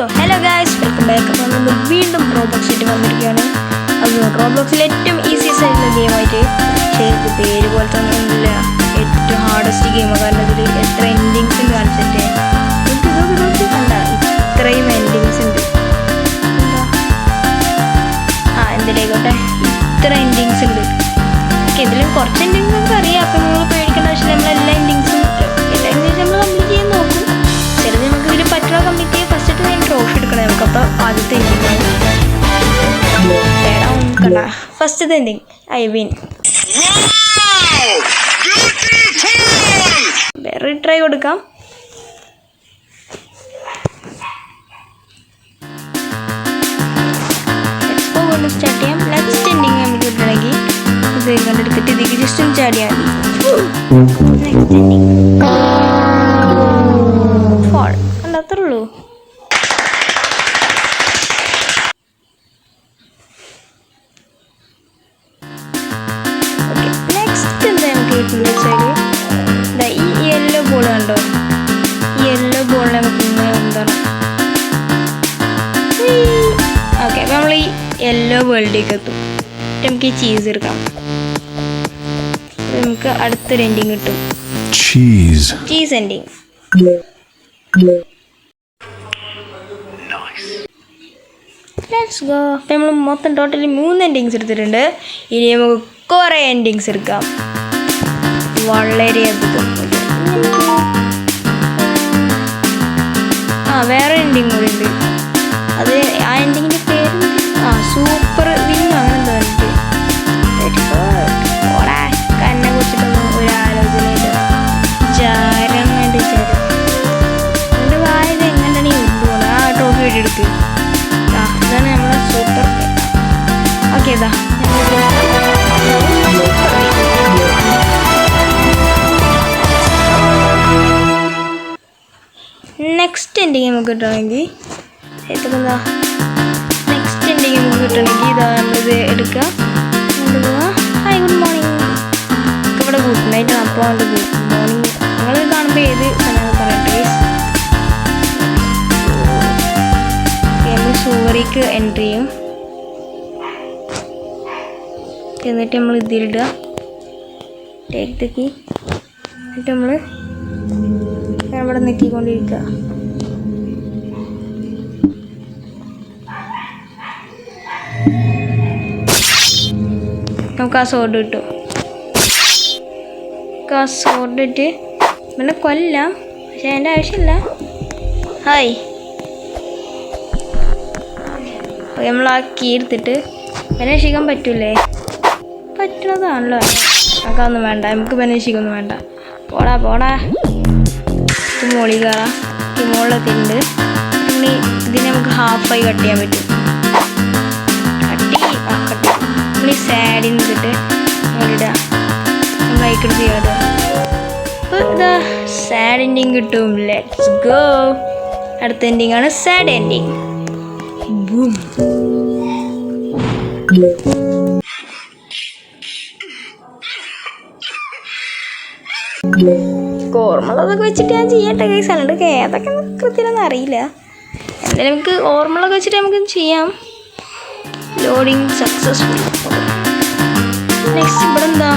So hello guys, welcome back. അപ്പോൾ നമ്മൾ വീണ്ടും റോബ്ലോക്സിലേക്ക് വന്നിരിക്കുകയാണ്. അത് റോബ്ലോക്സിലെ ഏറ്റവും ഈസിയസ്റ്റ് ആയിട്ടുള്ള ഗെയിമായിട്ട്, പക്ഷേ ഇത് പേര് പോലെ തന്നെ ഒന്നുമില്ല, ഏറ്റവും ഹാർഡസ്റ്റ് ഗെയിമാണ്. കാരണം ഇതിൽ എത്ര എൻഡിങ്സ് കാണിച്ചിട്ട് കണ്ട ഇത്രയും എൻഡിങ്സ് ഉണ്ട്. എന്തിലേക്കോട്ടെ ഇത്ര എൻഡിങ്സ് ഉണ്ട്. ഇതിലും കുറച്ച് എൻഡിങ്സ് നമുക്ക് അറിയാം. അപ്പം നമ്മൾ പേടിക്കേണ്ട ആവശ്യമില്ല. നമ്മളെല്ലാ എൻഡിങ്സും നമ്മൾ കംപ്ലീറ്റ് ചെയ്യാൻ നോക്കും. ചിലത് നമുക്ക് ഇതിൽ പറ്റുന്ന കംപ്ലീറ്റ് ചെയ്യാൻ ഫസ്റ്റ് ഞാൻ ട്രോഫി എടുക്കണം. നമുക്കപ്പോൾ ആദ്യത്തെ എൻഡിങ് കണ്ട ഫസ്റ്റത്തെ എൻഡിങ് ഐ വിൻ. വേറെ ട്രൈ കൊടുക്കാം. സ്റ്റാർട്ട് ചെയ്യാം. നെക്സ്റ്റ് എൻഡിങ് നമുക്ക് കിട്ടണമെങ്കിൽ ഇത് കണ്ടെടുത്തിട്ട് ഇതിലേക്ക് ജസ്റ്റ് ഒന്ന് ചാടിയാൽ മതി. നെക്സ്റ്റ് എൻഡിങ് ഫോൾ കണ്ടത്രേ നെക്സ്റ്റ് എന്താ നമുക്ക് കിട്ടുന്നത് വെച്ചാൽ ഈ യെല്ലോ ബോൾ കണ്ടോ? ഈ യെല്ലോ ബോളിനെ നമുക്ക് ഇങ്ങനെ എന്താണ് ഓക്കെ. അപ്പം നമ്മൾ ഈ യെല്ലോ വേൾഡിലേക്ക് എത്തും. നമുക്ക് ഈ ചീസ് എടുക്കാം. നമുക്ക് അടുത്തൊരു എൻഡിങ് കിട്ടും. Cheese ending. Let's go. അപ്പം നമ്മൾ മൊത്തം ടോട്ടലി 3 എൻഡിങ്സ് എടുത്തിട്ടുണ്ട്. ഇനി നമുക്ക് കുറേ എൻഡിങ്സ് എടുക്കാം. വളരെയധികം. വേറെ എൻഡിങ് കൂടി ഉണ്ട്. അത് ആ എൻഡിങ്ങിൻ്റെ പേര് സൂപ്പർ വിൻ അങ്ങനെ എന്താ എനിക്ക് ഓടാ കന്നെ കുറിച്ചിട്ടൊന്നും ഒരു ആലോചനയില്ല. ചാരം വേണ്ട ചാരം എൻ്റെ വായത് എങ്ങനെയാണ് ഈ ഉള്ളു ആ ട്രോഫി വേണ്ടി എടുത്ത് ഇതാണ് നമ്മളെ സൂപ്പർ. ഓക്കെ ഇതാ നെക്സ്റ്റ് എൻഡിങ് നമുക്ക് കിട്ടണമെങ്കിൽ ഇതൊക്കെ എന്താ നെക്സ്റ്റ് എൻഡിങ് നമുക്ക് കിട്ടണമെങ്കിൽ ഇതാ നമ്മളിത് എടുക്കുക. കൊണ്ടുപോവുക. Hi good morning. ഇവിടെ ഗുഡ് നൈറ്റ് ആണ്. അപ്പോൾ ഗുഡ് മോർണിംഗ് നിങ്ങൾ കാണുമ്പോൾ ഏത് സമയം പറയട്ടെ. നമ്മൾ സൂവറിക്ക് എൻട്രി ചെയ്യും. എന്നിട്ട് നമ്മൾ ഇതിലിടുക. Take the key. എന്നിട്ട് നമ്മൾ ഇവിടെ നെക്കിക്കൊണ്ടിരിക്കുക. നമുക്ക് ആ സോഡ് കിട്ടും. ആ സോഡ് ഇട്ട് പിന്നെ കൊല്ലാം. പക്ഷെ അതിൻ്റെ ആവശ്യമില്ല. ഹായ് നമ്മൾ ആ കീ എടുത്തിട്ട് ബനേഷിക്കാൻ പറ്റൂലേ? പറ്റണതാണല്ലോ. നമുക്കതൊന്നും വേണ്ട. നമുക്ക് ബനേഷിക്കൊന്നും വേണ്ട. പോടാ പോടാ. ഇത് മോളി കയറാം. ഈ മുകളിലെത്തിയിട്ടുണ്ട്. നമ്മൾ ഇതിനെ നമുക്ക് ഹാഫായി കട്ട് ചെയ്യാൻ പറ്റും. നമ്മൾ ഈ സാഡിന് ഇട്ടിട്ട് നമ്മളിടുക. നമ്മൾ അയക്കിട്ട് ചെയ്യാതെ അപ്പോൾ ഇതാ സാഡ് എൻഡിങ് കിട്ടും. Let's go. അടുത്ത എൻഡിങ് ആണ് സാഡ് എൻഡിങ്. ബൂം. ഓർമ്മകളൊക്കെ വെച്ചിട്ട് ഞാൻ ചെയ്യട്ടെ ഗൈസ്. അല്ലാണ്ട് ഏതൊക്കെ കൃത്യമൊന്നും അറിയില്ല. എന്തായാലും നമുക്ക് ഓർമ്മകളൊക്കെ വെച്ചിട്ട് നമുക്ക് ചെയ്യാം. Loading successful. നെക്സ്റ്റ് ഇവിടെ എന്താ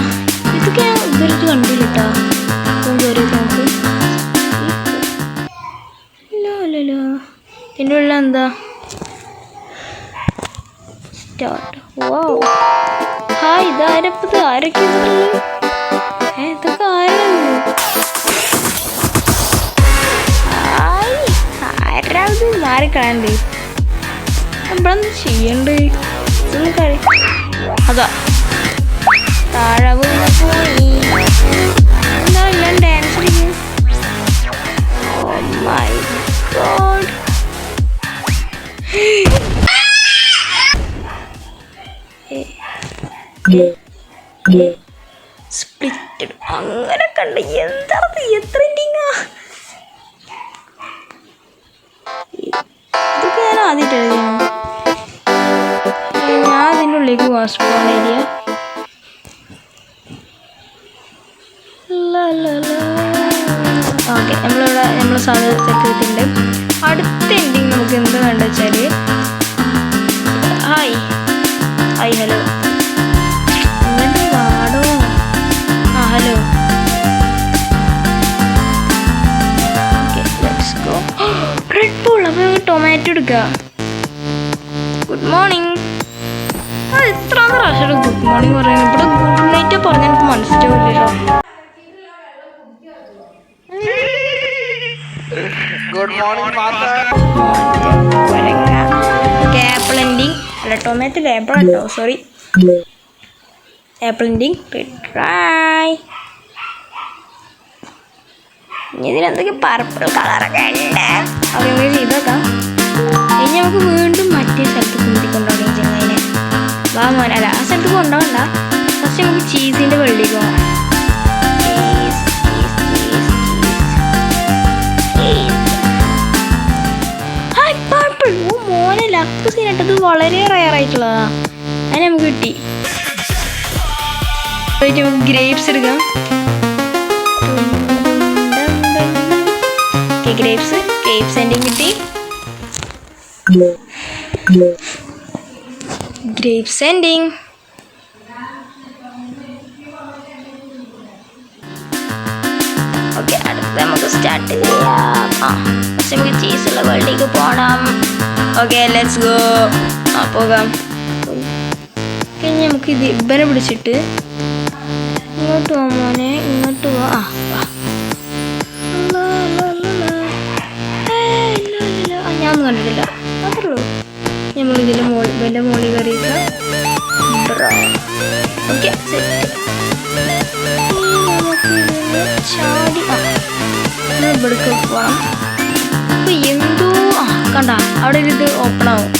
ഇതൊക്കെ ഞാൻ ഇതുവരെ കണ്ടില്ല കേട്ടോ. കയറിയൊക്കെ നമുക്ക് ഇല്ലല്ലോ. ഇതിൻ്റെ ഉള്ള എന്താ സ്റ്റാർട്ട്. വൗ ഹായ് ഇതാരപ്പത് ആരൊക്കെ ഇതൊക്കെ ആരാണ്? ആരാത് മാറിക്കളയണ്ട്. നമ്മളെന്ത് ചെയ്യണ്ട്? അതാ താഴെ പോയി. എന്താ ഞാൻ ഡാൻസ് കളിക്കും. Oh my God. സ്പ്ലിറ്റഡ് അങ്ങനെ കണ്ട് എന്താണ് എത്ര എൻഡിങ്ങാ? ഇതൊക്കെ ഞാൻ ആദ്യമായിട്ട് എഴുതിയാണ്. ഞാൻ അതിൻ്റെ ഉള്ളിലേക്ക് വാസ്പോൺ ഏരിയ ഓക്കെ. നമ്മളിവിടെ നമ്മൾ സാധനം സെറ്റ് ചെയ്തിട്ടുണ്ട്. അടുത്ത എൻഡിങ് നമുക്ക് എന്താ വേണ്ട വെച്ചാൽ ഹായ് ഹായ് ഹലോ ഇങ്ങോട്ട് വാടോ. ആ ഹലോ റെഡ് ബോൾ. അപ്പോൾ ടൊമാറ്റോ എടുക്കുക. Good morning. ആ എത്ര പ്രാവശ്യം ഗുഡ് മോർണിംഗ് പറയുന്നത്? ഇവിടെ ഗുഡ് നൈറ്റ് പറഞ്ഞാൽ എനിക്ക് മനസ്സിലാവില്ലല്ലോ. ഗുഡ് മോർണിംഗ് ആപ്പിൾ എൻഡിങ് അല്ല ടൊമാറ്റോ ആപ്പിൾ കേട്ടോ, സോറി ആപ്പിൾ എൻഡിങ് ട്രൈ. ഇതിലെന്തൊക്കെ പർപ്പിൾ കളറൊക്കെ ഉണ്ട്. അത് നമുക്ക് ചെയ്തേക്കാം. ഇനി നമുക്ക് വീണ്ടും മറ്റേ സ്ഥലത്ത് കുന്തിക്കൊണ്ടുപോകണം ഈ ചെങ്ങായിനെ. വാ മോനെ. അല്ല ആ സ്ഥലത്ത് കൊണ്ടുപോകണ്ട, ഫസ്റ്റ് നമുക്ക് ചീസിൻ്റെ വെള്ളിക്ക് പോകാം. ഓ മോനെ ലക്ക് സീനായിട്ടത് വളരെ റയർ ആയിട്ടുള്ളതാ. അതിന് നമുക്ക് കിട്ടി. നമുക്ക് ഗ്രേപ്സ് എടുക്കാം. ഗ്രേപ്സ് എൻഡിങ് കിട്ടി. Grapes ending. ഓക്കെ അടുത്ത നമുക്ക് സ്റ്റാർട്ട് ചെയ്യാം. പക്ഷെ നമുക്ക് ചീസുള്ള വേൾഡിലേക്ക് പോകണം. Okay let's go. പോകാം. കഴിഞ്ഞ് നമുക്ക് ഇത് ഇവനെ പിടിച്ചിട്ട് ഇങ്ങോട്ട് പോവാം മോനെ, ഇങ്ങോട്ട് പോവാം. ഞാനൊന്നും കണ്ടിട്ടില്ല. അത്രേ ഉള്ളൂ. നമ്മളിതിൻ്റെ വലിയ മോളിൽ കയറിയിട്ട് ഓക്കെ സെറ്റ്. ചാടി ഇവിടേക്ക് പോകണം. അപ്പോൾ എന്തോ കണ്ട അവിടെ ഇത് ഓപ്പൺ ആവും.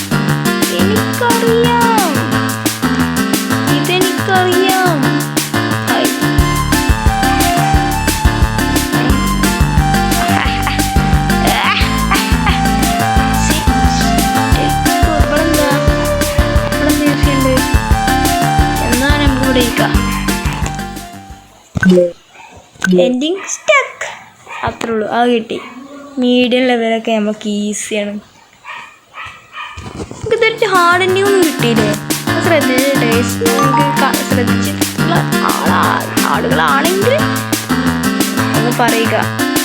എനിക്കറിയാം, ഇതെനിക്കറിയാം. Ending stuck. അത്രേ ഉള്ളൂ. അത് കിട്ടി. മീഡിയം ലെവലൊക്കെ നമുക്ക് ഈസിയാണ്. നമുക്ക് ഇതൊരു ഹാർഡ് എൻഡിങ് ഒന്നും കിട്ടിയില്ലേ? ശ്രദ്ധിച്ചിട്ടുള്ള ആളുകളാണെങ്കിൽ ഒന്ന് പറയുക.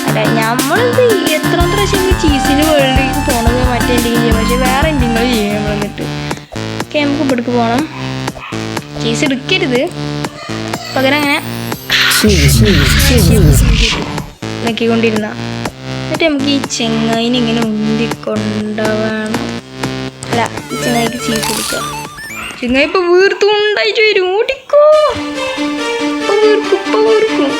അല്ല നമ്മളിത് എത്ര പ്രാവശ്യം ചീസിന് വേൾഡിലേക്ക് പോകണത് മറ്റേ എൻഡിങ് ചെയ്യും, പക്ഷെ വേറെ എൻഡിങ്ങൾ ചെയ്യും നമ്മൾ. എന്നിട്ട് ഓക്കെ നമുക്ക് ഇവിടേക്ക് പോകണം. ചീസ് എടുക്കരുത്, പകരം അങ്ങനെ നോക്കിക്കൊണ്ടിരുന്ന. എന്നിട്ട് നമുക്ക് ഈ ചെങ്ങായിനെ ഇങ്ങനെ ഉന്തിക്കൊണ്ടുവേണം. അല്ല ഈ ചെങ്ങായിക്ക് ചീസ് കൊടുക്കുക. ചെങ്ങായി ഇപ്പൊ വീർത്തുണ്ടായിട്ട് വരും. ഓടിക്കോ. വീർക്കും.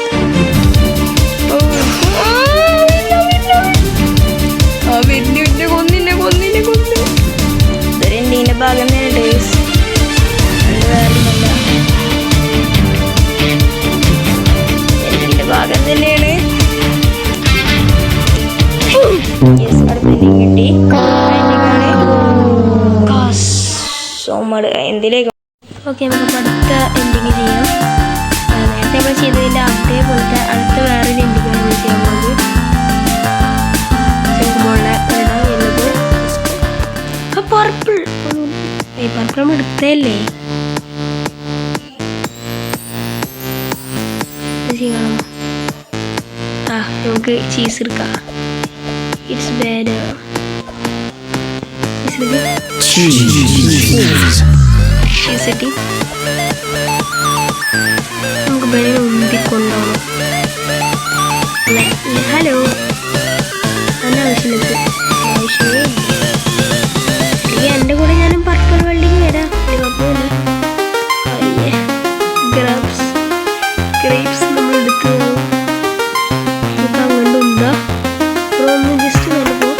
കൊന്നിന്റെ ഇതൊരെൻ്റെ ഭാഗം തന്നെ ടേസ്റ്റ്. ഭാഗം തന്നെയാണ്. കിട്ടി. എന്തിലേക്ക് ഓക്കെ നമുക്ക് അടുത്ത എൻഡിങ് ചെയ്യാം. നേരത്തെ നമ്മൾ ചെയ്തതിൻ്റെ അതേപോലത്തെ അടുത്ത വേറൊരു എൻഡിങ് നമ്മൾ ചെയ്യാൻ പോകുന്നത്. പർപ്പിൾ നമ്മൾ എടുത്തല്ലേ ചെയ്യണം. നമുക്ക് ചീസ് എടുക്കാം. It's better. ചീസ് കിട്ടി. നമുക്ക് ബെനിൽ ഉന്തിക്കൊണ്ടോണം. ഹലോ അതിൻ്റെ ആവശ്യമില്ല. ആവശ്യമേ എൻ്റെ കൂടെ ഞാനും പർപ്പിൾ വെൽഡിങ് വരാം. കുഴപ്പമില്ല. ഗ്രേപ്സ് നമ്മൾ എടുത്ത് നോക്കാൻ വേണ്ടുണ്ടോ? ഇവിടെ ഒന്ന് ജസ്റ്റ് വരുമ്പോൾ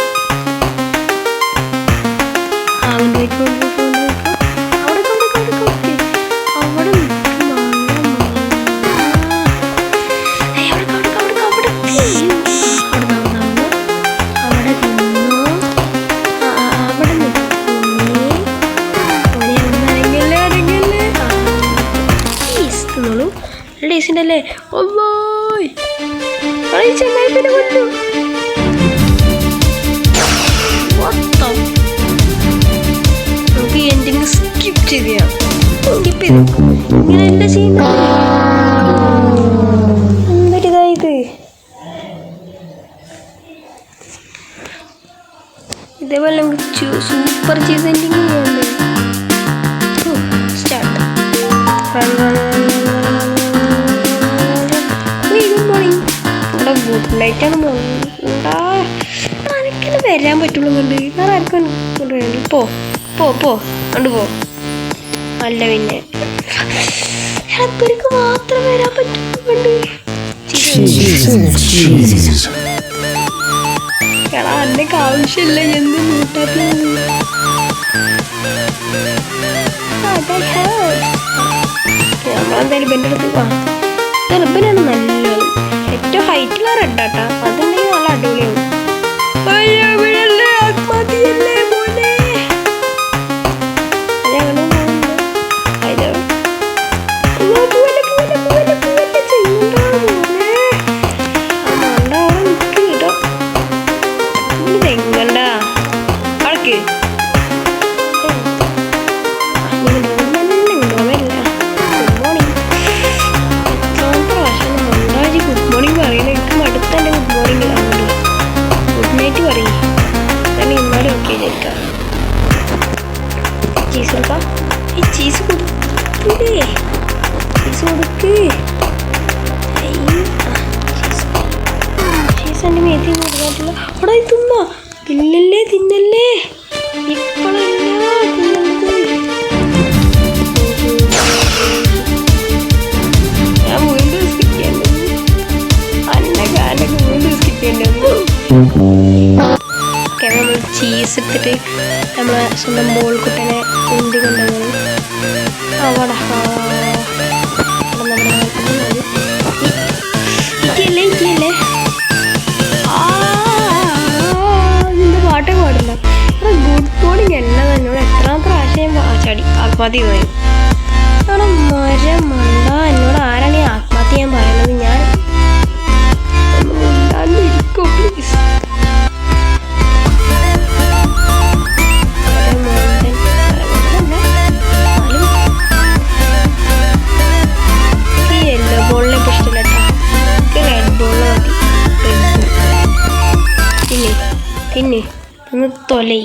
അവിടെ ഡേസിൻ്റെ അല്ലേ? ചെങ്ങായി പിന്നെ കൊണ്ടു ഇങ്ങനെയല്ല ചെയ്യുന്നത്. എന്തൊരിതായത്. ഇതേപോലെ നമുക്ക് സൂപ്പർ ചെയ്തിട്ടുണ്ടെങ്കിൽ സ്റ്റാർട്ട്. Good morning. ഇവിടെ ഗുഡ് നൈറ്റാണ് മോണ്ടാ. എനിക്കത് വരാൻ പറ്റുള്ളൂ കണ്ട്. വേറെ ആർക്കും കൊണ്ടുവരണ്ട. പോ പോ പോ കണ്ടുപോ. അല്ല പിന്നെ ഇവർക്ക് മാത്രം വരാൻ പറ്റുന്നുണ്ട്. എടാ അന്നേക്ക് ആവശ്യമില്ല. എന്ത് മൂട്ടാത്ത നമ്മളെന്തായാലും ഇവൻ്റെ അടുത്ത് റിബനാണ് നല്ലത്. ഏറ്റവും ഹൈറ്റുള്ള റെഡാട്ടാ. അതുണ്ടെങ്കിൽ നല്ല അടിപൊളിയാവും. ആത്മഹത്യയല്ലേ മോനെ. ചീസ് കൊടുക്കാം. ഈ ചീസ് കൊടുക്കില്ലേ? ചീസ് കൊടുക്ക്. ചീസ് എൻ്റെ മേത്തി കൊടുക്കാട്ടില്ല. അവിടെ തിന്ന. തിന്നല്ലേ തിന്നല്ലേ. ഇപ്പോഴല്ല തിന്നത്. ഞാൻ വീണ്ടും സ്കിക്കേണ്ടത്. അന്നെ കാലൊക്കെ വീണ്ടും സ്കിക്കേണ്ടത്. നമ്മൾ ചീസ് എടുത്തിട്ട് നമ്മളെ സ്വന്തം ബോൾ കുട്ടനെ ഉണ്ടി കൊണ്ടുപോകും. അവിടെ ഇറ്റിയല്ലേ ഇറ്റിയല്ലേ. നിന്റെ പാട്ടേ പാടില്ല. ഗുഡ് മോർണിംഗ് എല്ലാം എന്നോട് എത്രാമത്തെ പ്രാവശ്യം ചടി ആത്മഹത്യ പോയി. അവിടെ മരം മണ്ട. എന്നോട് ആരാണ് ഈ ആത്മഹത്യ ചെയ്യാൻ പറയുന്നത്? ഞാൻ ഒന്ന് ഇരിക്കോ പ്ലീസ്. പിന്നെ ഒന്ന് തൊലൈ.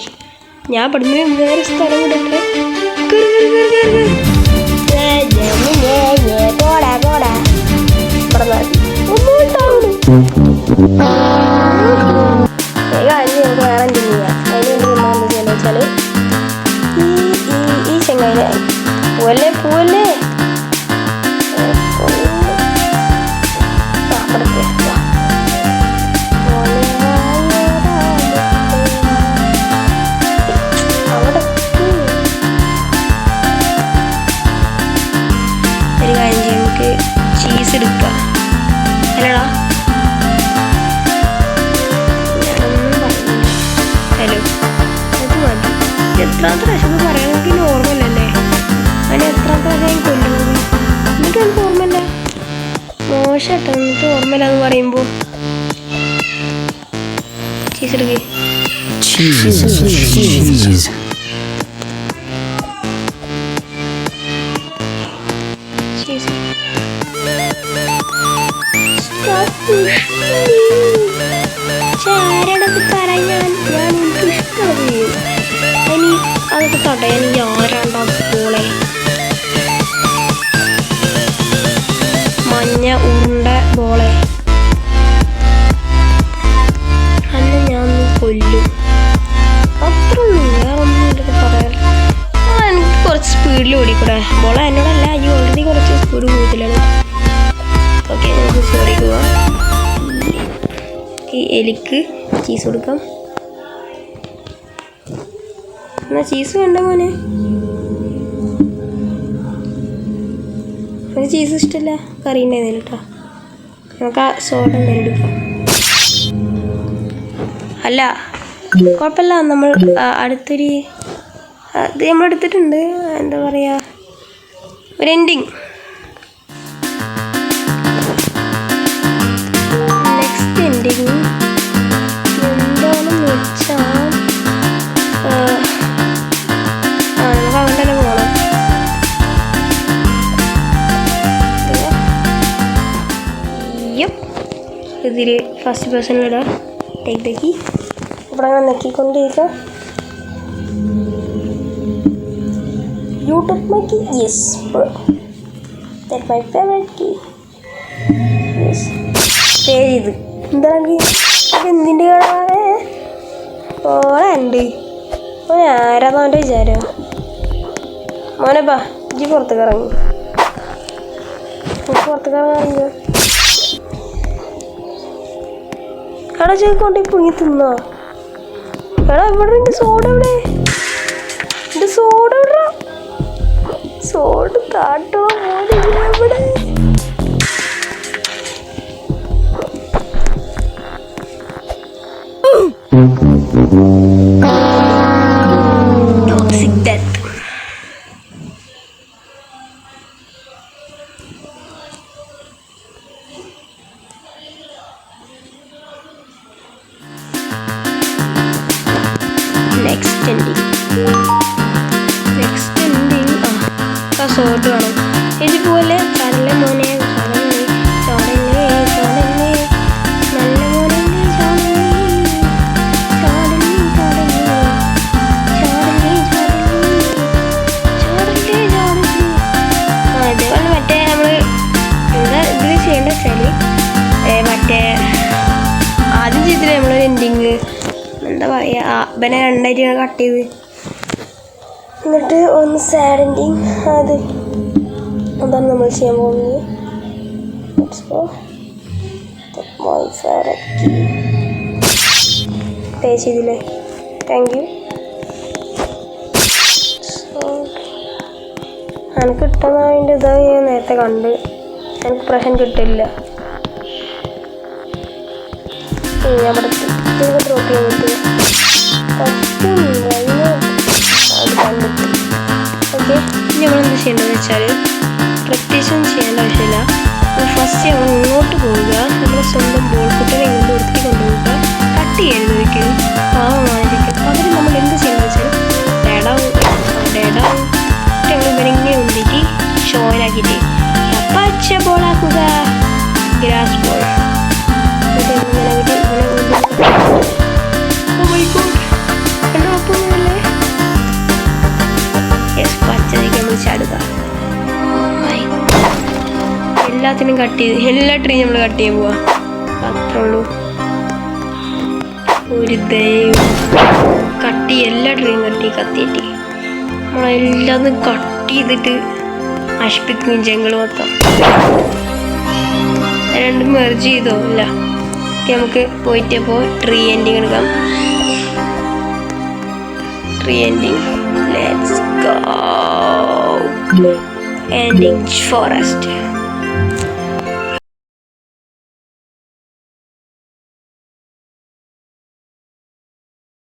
ഞാൻ പഠിക്കുന്ന വേറെ സ്ഥലം കൂടെ. വെച്ചാല് ഈ ചെങ്ങായിനെ പൂവല്ലേ പൂവല്ലേ. ചീസ് എടുക്കുക അല്ലടാ. ഞാനൊന്നും പറഞ്ഞില്ല. ഹലോ അത് മതി. എത്രാമത്തെ പ്രാവശ്യം പറയണമെങ്കിൽ ഓർമ്മയില്ലല്ലേ? അതിന് എത്രാമത്തെ പ്രാവശ്യം ഞാൻ കൊല്ലുന്നത്? എന്നിട്ട് എനിക്ക് ഓർമ്മയില്ല. മോശട്ടോ. എന്നിട്ട് ഓർമ്മയില്ല എന്ന് പറയുമ്പോൾ ചീസ് എടുക്കുക. ആരോടൊക്കെ പറയാൻ ഞാൻ എനിക്ക് ഇഷ്ടമുള്ളത് ഇനി അതൊക്കെ തടയാൻ ഈ ആരാണ്ടാ ബോളെ. മഞ്ഞ ഉരുണ്ട ബോളെ അന്ന് ഞാൻ കൊല്ലും. അത്ര ഉള്ളൂ. വേറെ ഒന്നും ഇതൊക്കെ പറയാറില്ല. എനിക്ക് കുറച്ച് സ്പീഡിൽ ഓടിക്കൂടെ ബോളെ. എന്നോടല്ല, ഈ ഓൾറെഡി കുറച്ച് സ്പീഡ് കൂടുതലാണ്. ഓക്കെ നമുക്ക് സോറിക്കുക. ഈ എലിക്ക് ചീസ് കൊടുക്കാം. എന്നാ ചീസ് വേണ്ട മോനെ. നമുക്ക് ചീസ് ഇഷ്ടമല്ല. കറി ഉണ്ടായിരുന്നില്ല കേട്ടോ. നമുക്ക് ആ സോഡ എടുക്കാം. അല്ല കുഴപ്പമില്ല. നമ്മൾ അടുത്തൊരു ഇത് നമ്മളെടുത്തിട്ടുണ്ട്. എന്താ പറയുക, ഒരു എൻഡിങ്. നെക്സ്റ്റ് എൻഡിങ് എന്താണെന്ന് വെച്ചാൽ നമുക്ക് അങ്ങനെ തന്നെ പോകണം. ഇതിൽ ഫസ്റ്റ് പേഴ്സണിലിടാം. ടേക്ക് ഇവിടെ അങ്ങനെ നെക്കിക്കൊണ്ടിരിക്കുക. YouTube my key, yes bro, that my favourite key. Yes pay ചെയ്ത് എന്താണ് എന്തിൻ്റെ കാണാതെ ഓളുണ്ട്. മോനെ ആരാന്ന് അവൻ്റെ വിചാരം? മോനെ ബാ ഇജ്ജ് പുറത്തേക്ക് ഇറങ്ങി. പുറത്തേക്ക് ഇറങ്ങാറിയോ? എടാ ചോദിക്കൊണ്ട് പുങ്ങി തിന്നോ? എടാ ഇവിടെ എൻ്റെ സോഡ എവിടെ? എൻ്റെ സോഡ എവിടെ? സോഡ താട്ടോ മോനെ എവിടെ? Toxic death. Next ending. സോട്ട് വേണം. ഇതുപോലെ കടല മോനെ കടലേ ചാടലേ ചാടലേ നല്ല മോനെ ചാടലേ ചാടലേ ചാടലേ ചാടലേ ചാടലേ ചാടലേ. ഇതേപോലെ മറ്റേ നമ്മൾ ഇവിടെ ഇതിൽ ചെയ്യേണ്ട വെച്ചാൽ മറ്റേ ആദ്യം ചെയ്തിട്ട് നമ്മളൊരു എൻഡിങ് എന്താ പറയുക, പിന്നെ രണ്ടായിട്ട് കട്ട് ചെയ്ത് എന്നിട്ട് ഒന്ന് സാഡ് എൻഡിങ്. അതാണ് നമ്മൾ ചെയ്യാൻ പോകുന്നത്. പേ ചെയ്തില്ലേ? Thank you. എനിക്ക് കിട്ടുന്നതിൻ്റെ ഇത് ഞാൻ നേരത്തെ കണ്ട്. എനിക്ക് പ്രശ്നം കിട്ടില്ല. ഞാൻ ഇവിടെ ഡ്രോപ്പ് ചെയ്യാൻ പറ്റില്ല. അത് കണ്ടിട്ട് ഓക്കെ. നമ്മളെന്ത് ചെയ്യേണ്ടതെന്ന് വെച്ചാൽ പ്രത്യേകിച്ചൊന്നും ചെയ്യേണ്ട ആവശ്യമില്ല. ഫസ്റ്റ് നമ്മൾ ഇങ്ങോട്ട് പോവുക, നമ്മുടെ സ്വന്തം ബോൾ കുട്ടനെ ഇങ്ങോട്ട് വൃത്തി കൊണ്ടുപോവുക. കട്ട് ചെയ്യരുത് ഒരിക്കലും, പാവമായിരിക്കും. പകരം നമ്മൾ എന്ത് ചെയ്യുന്നത് വെച്ചാൽ ഡേഡാവും നമ്മൾ ഇവരിങ്ങനെ ഉണ്ടിട്ട് ഷോയിലാക്കിയിട്ട് പച്ച ബോളാക്കുക, ഗ്രാസ് ബോൾ. ചാടുക. എല്ലാത്തിനും കട്ട് ചെയ്ത് എല്ലാ ട്രീ നമ്മൾ കട്ട് ചെയ്യാൻ പോവാ. അത്രേ ഉള്ളൂ. ഒരു കട്ടി എല്ലാ ട്രീയും കട്ടി കത്തിയിട്ട് നമ്മളെല്ലാതും കട്ട് ചെയ്തിട്ട് നശിപ്പിക്കും ജംഗിൾ മൊത്തം. രണ്ടും മെർജ് ചെയ്തോ ഇല്ല. നമുക്ക് പോയിട്ട് അപ്പോൾ ട്രീ എൻഡിങ് എടുക്കാം. Tree ending, let's go. Ending forest.